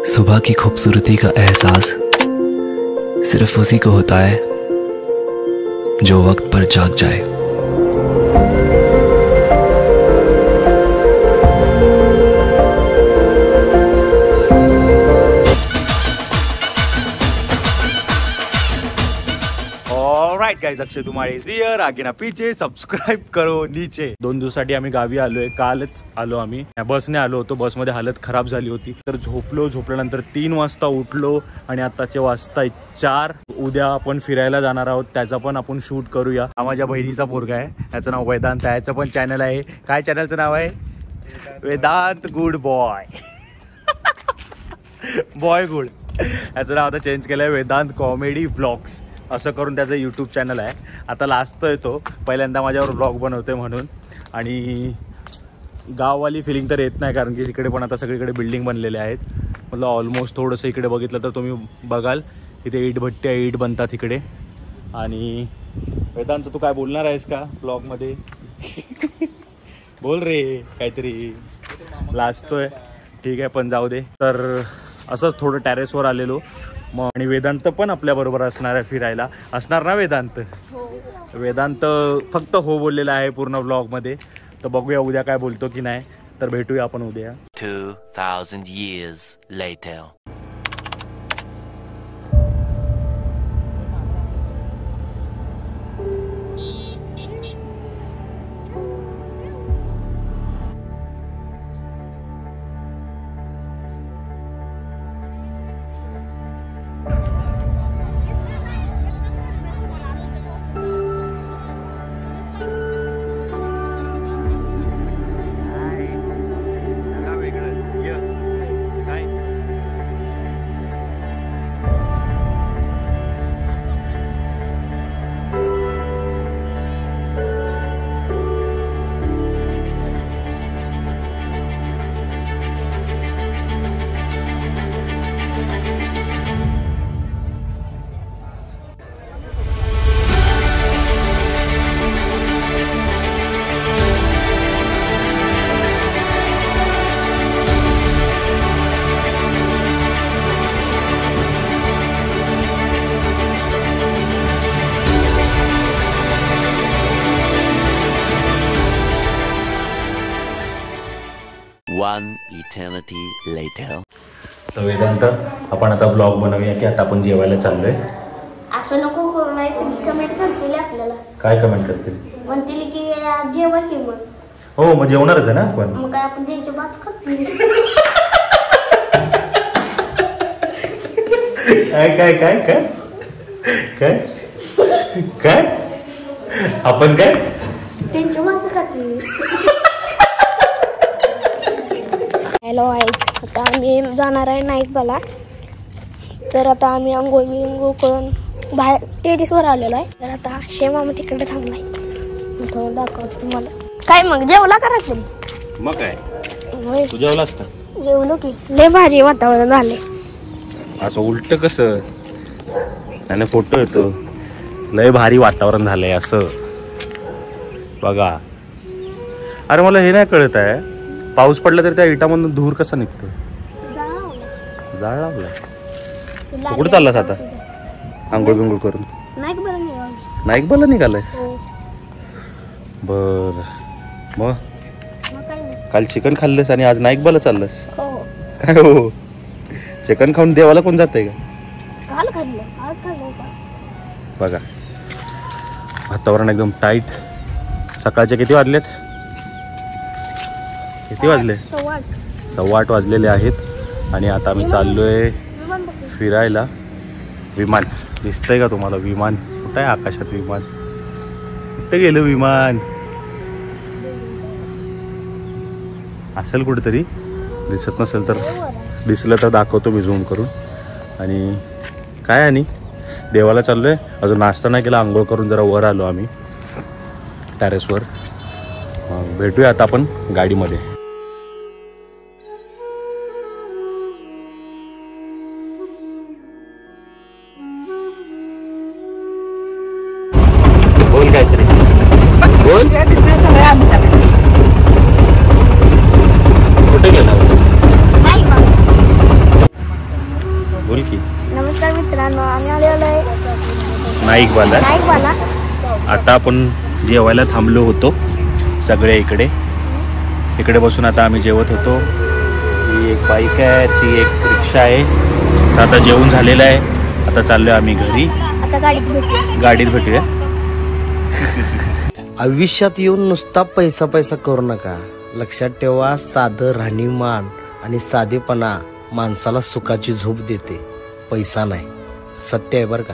सुबह की खूबसूरती का एहसास सिर्फ उसी को होता है जो वक्त पर जाग जाए। ऑलराइट गाइस, अक्षय तुम्हारे हियर, आगे ना पीछे, सबस्क्राइब करो नीचे। 2 दिवसासाठी आम्ही गावी आलोय, कालच आलो आम्ही, बसने आलो होतो, बसमध्ये हालत खराब झाली होती, तर झोपल्यानंतर 3 वाजता उठलो आणि आताचे वाजता 4। उद्या आपण फिरायला जाणार आहोत, त्याचा पण आपण शूट करूया। हा माझ्या बहिणीचा पोरगा आहे, त्याचं नाव वेदांत आहे, याचं पण चॅनल आहे। काय चॅनलचं नाव आहे? Vedant good boy boy good. याचं नाव आता चेंज केलंय, वेदांत कॉमेडी व्लॉग्स असं करून त्याचं यूट्यूब चॅनल आहे। आता लाजतोय तो, पहिल्यांदा माझ्यावर व्लॉग बनवतोय म्हणून। आणि गाववाली फिलिंग तर येत नाही, कारण की इकडे पण आता सगळीकडे बिल्डिंग बनलेले आहेत। मतलब ऑलमोस्ट थोडंसं इकडे बघितलं तर तुम्ही बघाल इथे ईट भट्ट्या ईट बनतात इकडे। आणि वेदांत, तू काय बोलणार आहेस का ब्लॉगमध्ये? बोल रे काहीतरी, लाजतोय। ठीक आहे, पण जाऊ दे। तर असंच थोडं टेरेसवर आलेलो मग, आणि वेदांत पण आपल्याबरोबर असणार आहे, फिरायला असणार ना वेदांत? वेदांत फक्त हो बोललेला आहे पूर्ण व्लॉगमध्ये, तर बघूया उद्या काय बोलतो की नाही, तर भेटूया आपण उद्या। 2000 years later. One eternity later. तर वेदांत, आपण आता ब्लॉग बनवूया की आता आपण जेवायला चाललोय? असं नको करू, नाही सगळी कमेंट करतील आपल्याला। काय कमेंट करतील? म्हणतील की जेवा की मग। हो, मग जेवणारच आहे ना आपण। मग काय आपण त्यांच्या बाच खातील? काय काय काय काय काय काय आपण काय त्यांच्या बाच खातील? हॅलो गाईज, आता आम्ही जाणार आहे नाईकबाला। तर आता आम्ही अंघोळ करून बाहेर टेरेसवर आलेलो आहे। तर आता अक्षय मामा तिकडे थांबलाय, थोडं दाखवतो तुम्हाला। काय मग जेवला का रात्री? मग काय, तू जेवलास का? जेवलो की, लय भारी वातावरण झाले। असं उलट कसं? त्याने फोटो येतो, लय भारी वातावरण झालंय असं बघा। अरे मला हे नाही कळत आहे, पाऊस पडला तर त्या इटामधून धूर कसा निघतो? जाळ लावला। कुठे चाललास आता आंघोळ बिंघोळ करून? नाईकबाला निघालायस? बर, मग काल चिकन खाल्लंस आणि आज नाईकबाला चाललंस? काय हो, चिकन खाऊन देवाला कोण जातंय का? बघा वातावरण एकदम टाईट। सकाळचे किती वाजलेत? किती वाजले? 8:15 वाजलेले आहेत। आणि आता आम्ही चाललोय फिरायला। विमान दिसतंय का तुम्हाला? विमान कुठं आहे? आकाशात विमान कुठे गेलं? विमान असेल कुठेतरी, दिसत नसेल तर, दिसलं तर दाखवतो मी झूम करून। आणि काय, आणि देवाला चाललोय, अजून नाश्ता नाही केला, आंघोळ करून जरा वर आलो आम्ही टेरेसवर। भेटूया आता आपण गाडीमध्ये। बोल काहीतरी, बोल। कुठे गेला? की. नमस्कार मित्रांनो, आम्ही आलेलो आहे नाईकबाला. नाईकबाला. आता आपण जेवायला थांबलो होतो सगळे इकडे बसून आता आम्ही जेवत होतो. ही एक बाईक आहे, ती एक रिक्षा आहे. तर आता जेवण झालेलं आहे. आता चाललोय आम्ही घरी. आता गाडीत भेटूया. आयुष्यात येऊन नुसता पैसा पैसा करू नका. लक्षात ठेवा, साधं राहणीमान आणि साधेपणा माणसाला सुखाची झोप देते, पैसा नाही. सत्य आहे बरं का.